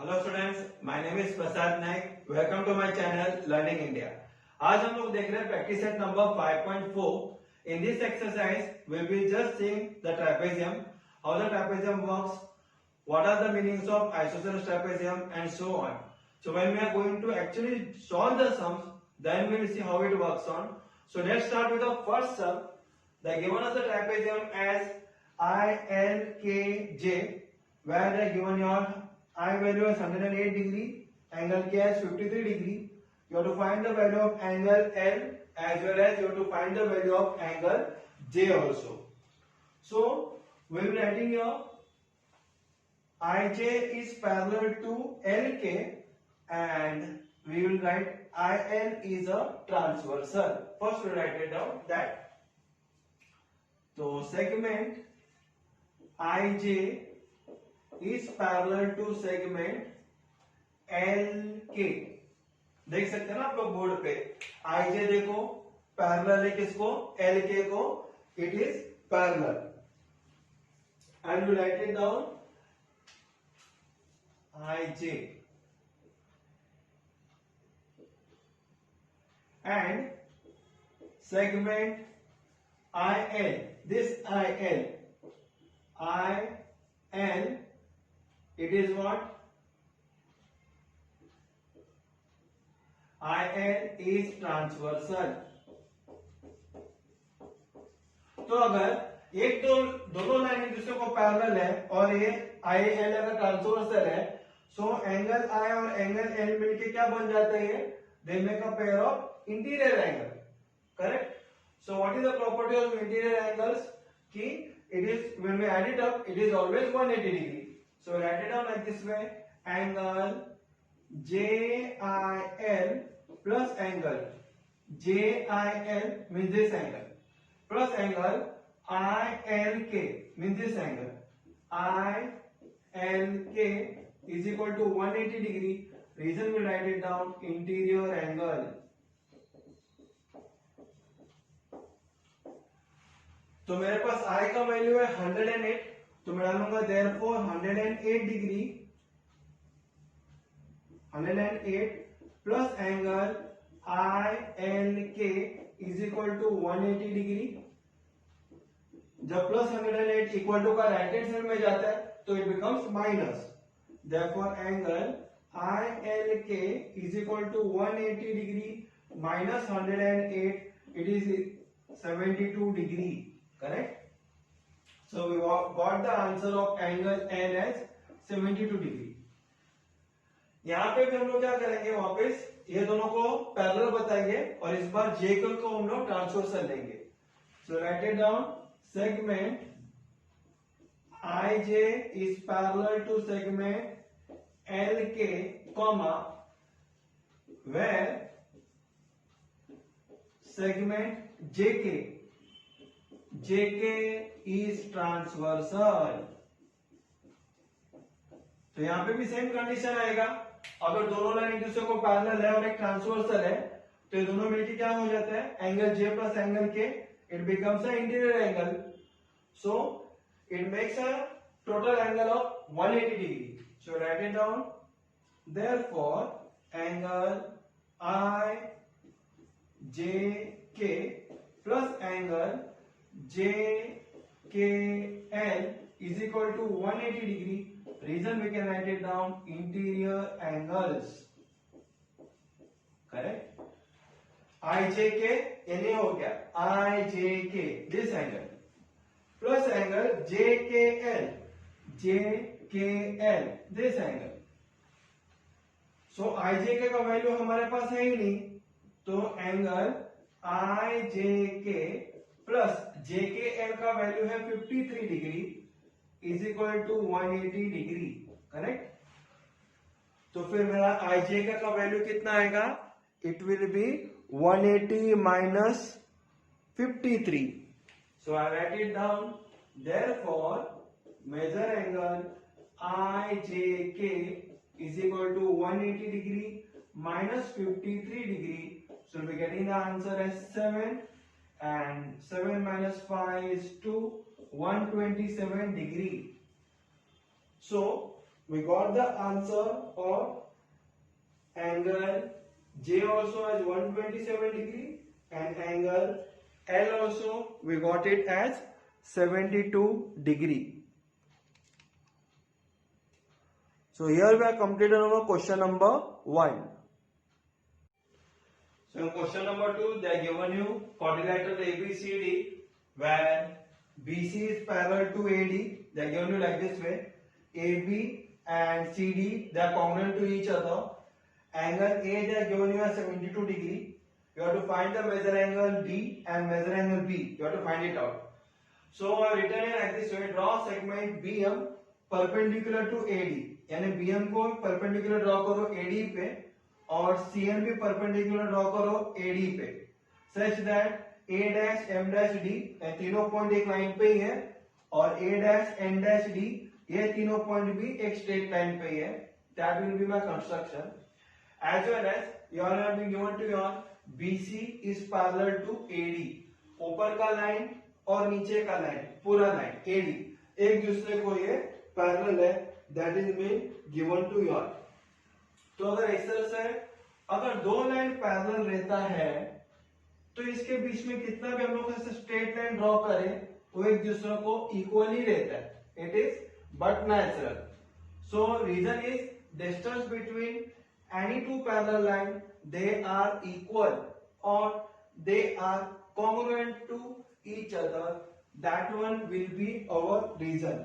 Hello students, my name is Prasad Naik. Welcome to my channel learning India. आज हम लोग देख रहे हैं practice set number 5.4। In this exercise we will just seeing the trapezium, how the trapezium works, what are the meanings of isosceles trapezium and so on. So when we are going to actually solve the sums, then we will see how it works on. So let's start with the first sum. They given us the trapezium as ILKJ, where they given your I value as 108 degree, angle K as 53 degree. You have to find the value of angle L as well as you have to find the value of angle J also. So we will be writing here IJ is parallel to LK and we will write IL is a transversal. First we will write it down that. So segment IJ is parallel to segment LK. देख सकते हैं ना आप लोग board पे IJ देखो parallel है किसको, LK को, it is parallel and we write it down IJ and segment IL, this IL it is what? IL is transversal. तो अगर एक दोनों लाइन एक दूसरे को पैरेलल है और ये IL अगर ट्रांसवर्सल है, सो एंगल I और एंगल L मिलके क्या बन जाता है? They make a pair of interior angle, correct? So what is the property of interior angles? कि it is, when we add it up, it is always 180 degree. So write it down like this way: angle JIL plus angle JIL means this angle plus angle ILK means this angle. ILK is equal to 180 degree. Reason we write it down interior angle. तो मेरे पास I का value है 108, तो मैं डालूंगा therefore 108 degree, 108 plus angle ILK is equal to 180 degree. जब plus 108 equal to का right hand side में जाता है तो it becomes minus. therefore angle ILK is equal to 180 degree minus 108, it is 72 degree. Correct? So we got the answer of angle N as 72 degree. यहाँ पे भी हम लोग क्या करेंगे, वापस ये दोनों को पैरेलल बताएंगे और इस बार जेकल को हम लोग ट्रांसवर्सल लेंगे. So write it down: segment IJ is parallel to segment LK, comma where segment JK is transversal. तो यहां पे भी सेम कंडीशन आएगा. अगर दोनों लाइन एक दूसरे को पैरेलल है और एक ट्रांसवर्सल है तो ये दोनों मिलके क्या हो जाता है, angle J plus angle K, it becomes a interior angle. So it makes a total angle of 180 degree. So write it down. Therefore angle IJK plus angle JKL is equal to 180 degree. Reason we can write it down interior angles. Correct? IJK ये हो गया IJK this angle plus angle JKL this angle. So IJK का value हमारे पास है ही नहीं, तो एंगल IJK प्लस JKL का वैल्यू है 53 degree is equal to 180 degree. Correct? तो फिर मेरा IJ का वैल्यू कितना आएगा? It will be 180 minus 53. So I write it down. Therefore measure angle IJK is equal to 180 degree minus 53 degree. So we getting the answer as 7 and 7 minus 5 is 2, 127 degree. So we got the answer of angle J also as 127 degree and angle L also we got it as 72 degree. So here we are completed our question number 1. So in question number 2, they are given you quadrilateral ABCD where BC is parallel to AD. They are given you like this way. AB and CD they are congruent to each other. Angle A they are given you as 72 degree. You have to find the measure angle D and measure angle B. You have to find it out. So I have written it like this way. Draw segment BM perpendicular to AD. यानी BM को perpendicular draw करो AD पे और CN भी perpendicular draw करो AD पे, such that A dash M dash D ये तीनों पॉइंट एक लाइन पे ही है और A dash N dash D ये तीनों पॉइंट भी एक स्ट्रेट लाइन पे ही है. That will be my construction. As well as you all have been given to your BC is parallel to AD. ऊपर का लाइन और नीचे का लाइन पूरा लाइन AD एक दूसरे को ये पैरेलल है. That is been given to your. तो अगर इस तरह से अगर दो लाइन पैरेलल रहता है तो इसके बीच में कितना भी हम लोग ऐसे स्ट्रेट लाइन ड्रॉ करें वो एक दूसरे को इक्वली रहता है. It is but natural. So reason is distance between any two parallel line they are equal or they are congruent to each other. That one will be our reason.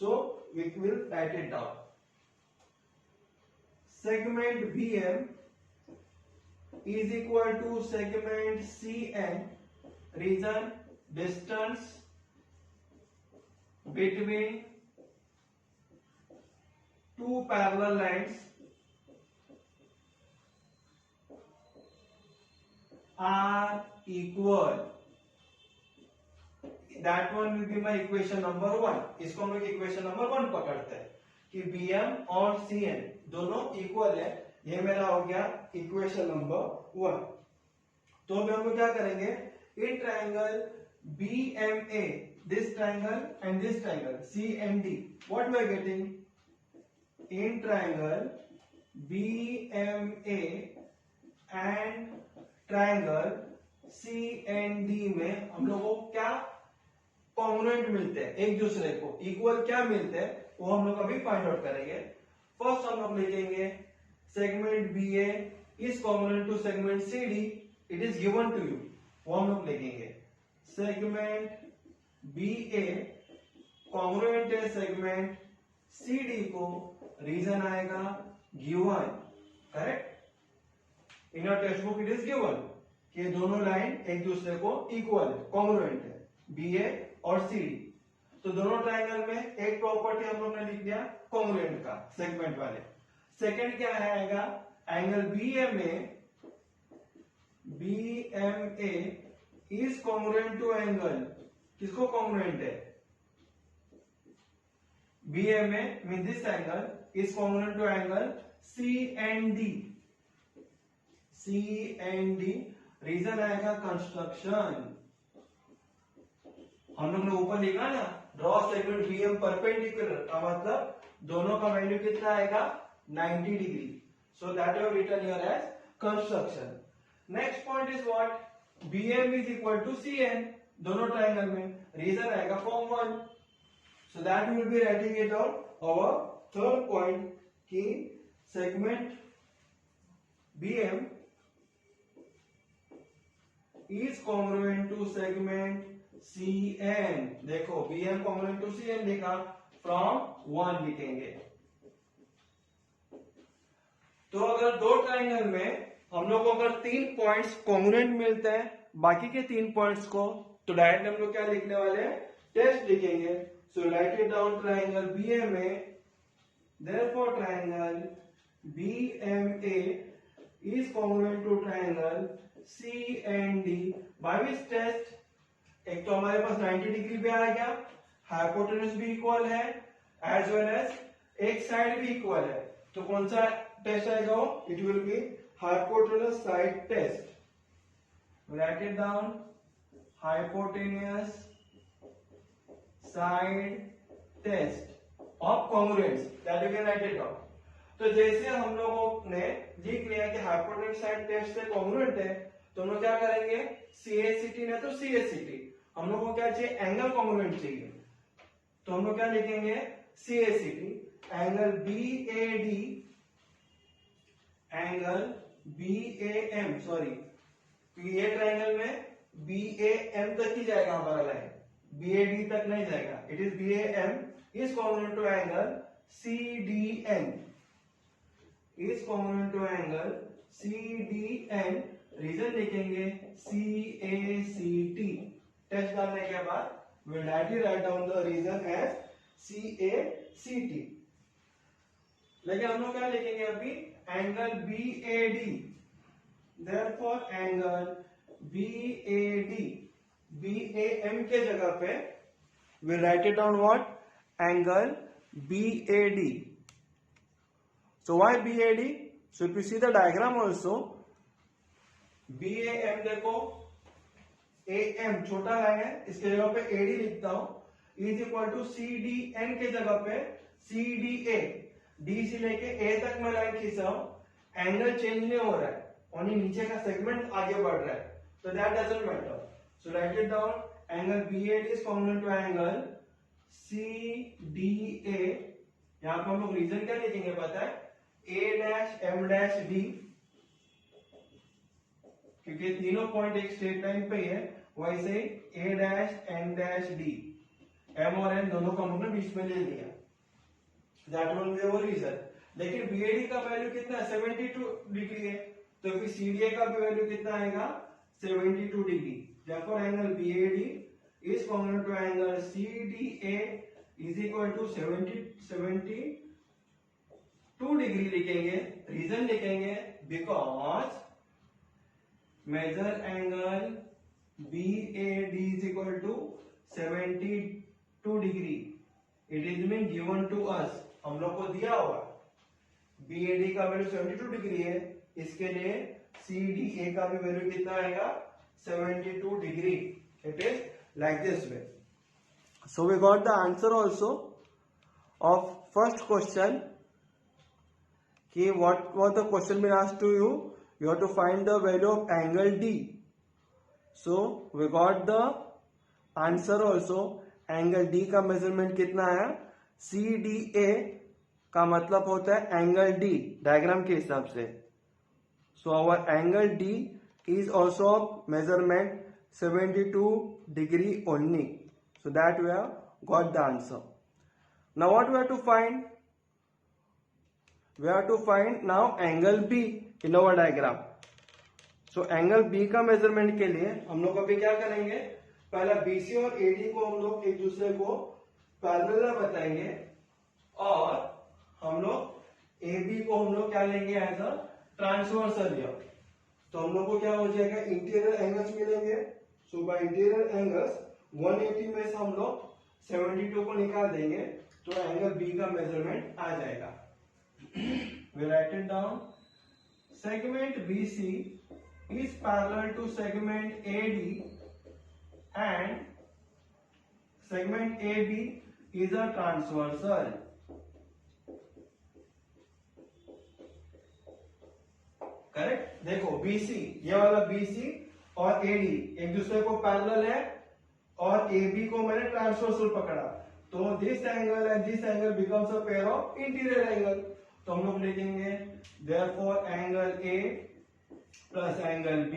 So we will write it down. Segment BM is equal to segment CN. Reason distance between two parallel lines are equal. That one will be my equation number 1. इसको हम लोग equation number 1 पकड़ते हैं कि BM और CN दोनों equal है. ये मेरा हो गया इक्वेशन नंबर 1. तो अभी हम लोग क्या करेंगे, in triangle BMA, this triangle and this triangle CND, what we are getting in triangle BMA and triangle CND में हम लोगों को क्या कॉन्ग्रुएंट मिलते हैं, एक दूसरे को इक्वल क्या मिलते हैं वो हम लोग अभी फाइंड आउट करेंगे. फर्स्ट हम लोग लिखेंगे segment BA is congruent to segment CD. It is given to you. वो हम लोग लिखेंगे सेगमेंट BA कॉन्ग्रुएंट है सेगमेंट CD को. रीजन आएगा given. Correct. In your textbook it is given कि दोनों लाइन एक दूसरे को इक्वल है, कॉन्ग्रुएंट है, BA और CD. तो दोनों ट्रायंगल में एक प्रॉपर्टी हम लोग ने लिख दिया कॉन्ग्रुएंट का सेगमेंट वाले. सेकंड क्या आएगा, angle BMA is congruent to angle, किसको कॉन्ग्रुएंट है, BMA mean this angle is congruent to angle CND. Reason आएगा कंस्ट्रक्शन. हम लोग ने ऊपर लिखा ना ड्रॉ सेगमेंट BM परपेंडिकुलर का मतलब दोनों का वैल्यू कितना आएगा 90 degree. So that you have written here as construction. Next point is what, BM is equal to CN दोनों ट्रायंगल में. रीजन आएगा form 1. So that will be writing it on our third point कि segment BM is congruent to segment CN. देखो BM congruent to CN लिखा, from 1 लिखेंगे. तो अगर दो ट्रायंगल में हम लोग को अगर 3 पॉइंट्स कॉन्ग्रुएंट मिलते हैं बाकी के 3 पॉइंट्स को, तो डायरेक्ट हम लोग क्या लिखने वाले हैं, टेस्ट लिखेंगे. So write it down triangle BMA. Therefore triangle BMA is congruent to triangle CND by which test, एक तो हमारे पास 90 डिग्री भी आ गया, हाइपोटेन्यूज भी इक्वल है, एज वेल एज एक साइड भी इक्वल है. तो कौन सा टेस्ट आएगा वो, it will be hypotenuse side test. Write it down, hypotenuse side test. Of congruence, that you can write it down. तो जैसे हम लोगों ने लिख लिया कि हाइपोटेन्यूज साइड टेस्ट से कॉन्ग्रुएंट है, तो हम लोग क्या करेंगे, CACT नहीं तो CACT, हम लोग को क्या चाहिए, एंगल कॉन्ग्रुएंट चाहिए, तो हम लोग क्या लिखेंगे, CACT, angle BAD, angle BAM, sorry ये ट्रायंगल में BAM तक ही जाएगा हमारा लाइन, BAD तक नहीं जाएगा, it is BAM is congruent to angle CDN, is congruent to angle CDN, reason लिखेंगे CACT, टेस्ट डालने के बाद we'll directly write down the reason as CACT, लेकिन हम लोग क्या लिखेंगे अभी, angle BAD, therefore angle BAD, BAM के जगह पे we'll write it down what, angle BAD. So why BAD? So if you see the diagram also, BAM देखो, AM छोटा है, इसके जगह पे AD लिखता हूं, is equal to CDN के जगह पे CDA, D से लेके A तक मैं लाइन खींचा हूं, एंगल चेंज नहीं हो रहा है, ओनली नीचे का सेगमेंट आगे बढ़ रहा है, तो that doesn't matter, so write it down, angle BAD is congruent to angle CDA, यहां पर हम लोग रीजन क्या लिखेंगे पता है, A', M', D, क्योंकि तीनों पॉइंट एक स्ट्रेट लाइन पे है, वैसे A', M', D, M और N दोनों का हमने बीच में ले लिया, that will be our reason. लेकिन BAD का वैल्यू कितना है, 72 डिग्री है, तो फिर CDA का भी वैल्यू कितना आएगा, 72 degree, therefore angle BAD is congruent to angle CDA is equal to 72 degree लिखेंगे, रीजन लिखेंगे because measure angle BAD is equal to 72 degree, it is mean given to us, हम लोग को दिया हुआ BAD का वैल्यू 72 डिग्री है, इसके लिए CDA का भी वैल्यू कितना आएगा, 72 degree, it is like this way. So we got the answer also of first question, ki what was the question been asked to you, you have to find the value of angle D, so we got the answer also, angle D का measurement कितना आया, CDA का मतलब होता है angle D diagram के हिसाब से, so our angle D is also of measurement 72 degree only, so that we have got the answer. Now what we have to find, we have to find now angle B in our diagram. So angle B का measurement के लिए हम लोग अभी क्या करेंगे, पहला BC और AD को हम लोग एक दूसरे को पैरेलल बताएंगे, और हम लोग AB को हम लोग क्या लेंगे एज अ ट्रांसवर्सल लिया, तो हम लोग को क्या हो जाएगा, इंटीरियर एंगल्स मिलेंगे, सो बाय इंटीरियर एंगल्स 180 में से हम लोग 72 को निकाल देंगे, तो एंगल B का मेजरमेंट आ जाएगा। We write it down, segment BC is parallel to segment AD and segment AB is a transversal. Correct, देखो BC, ये वाला BC और AD एक दूसरे को पैरेलल है, और AB को मैंने ट्रांसवर्सल पकड़ा, तो this angle and this angle becomes a pair of interior angle, तो हम लोग लिखेंगे therefore angle A plus angle B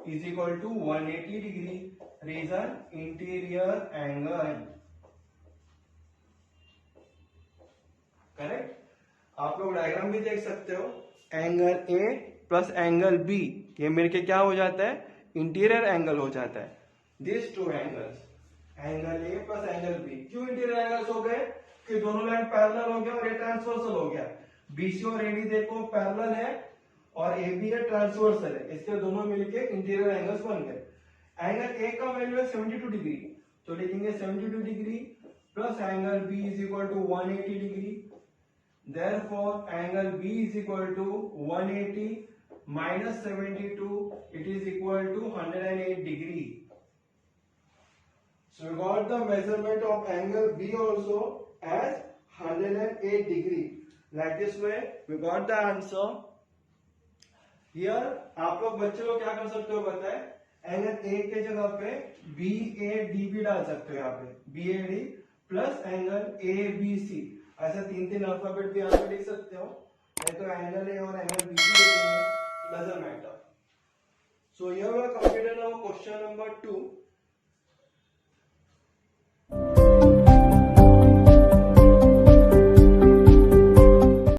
is equal to 180 degree, reason interior angle, correct. आप लोग डायग्राम भी देख सकते हो, angle A plus angle B ये मिलके क्या हो जाता है, इंटीरियर एंगल हो जाता है, this two angles, angle A plus angle B, क्यों इंटीरियर एंगल्स हो गए, कि दोनों लाइन पैरेलल हो गया और ये ट्रांसवर्सल हो गया, BC और AD देखो पैरेलल है और AB है ट्रांसवर्सल है, इसके दोनों मिलके इंटीरियर एंगल्स बन गए। एंगल A का वैल्यू है 72 डिग्री, तो लिखेंगे 72 degree plus angle B is equal to 180 degree, therefore angle B is equal to 180 minus 72, it is equal to 108 degree. So we got the measurement of angle B also as 108 degree. Like this way we got the answer. Here आप लोग बच्चे लोग क्या कर सकते हो पता है, एंगल ए के जगह पे बी ए डी भी डाल सकते हो, यहाँ पे B A D plus angle A B C, ऐसा तीन तीन अल्फाबेट भी यहाँ पे लिख सकते हो, नहीं तो एंगल ए और एंगल बी सी लिखेंगे, doesn't matter. So here we have completed our question number 2.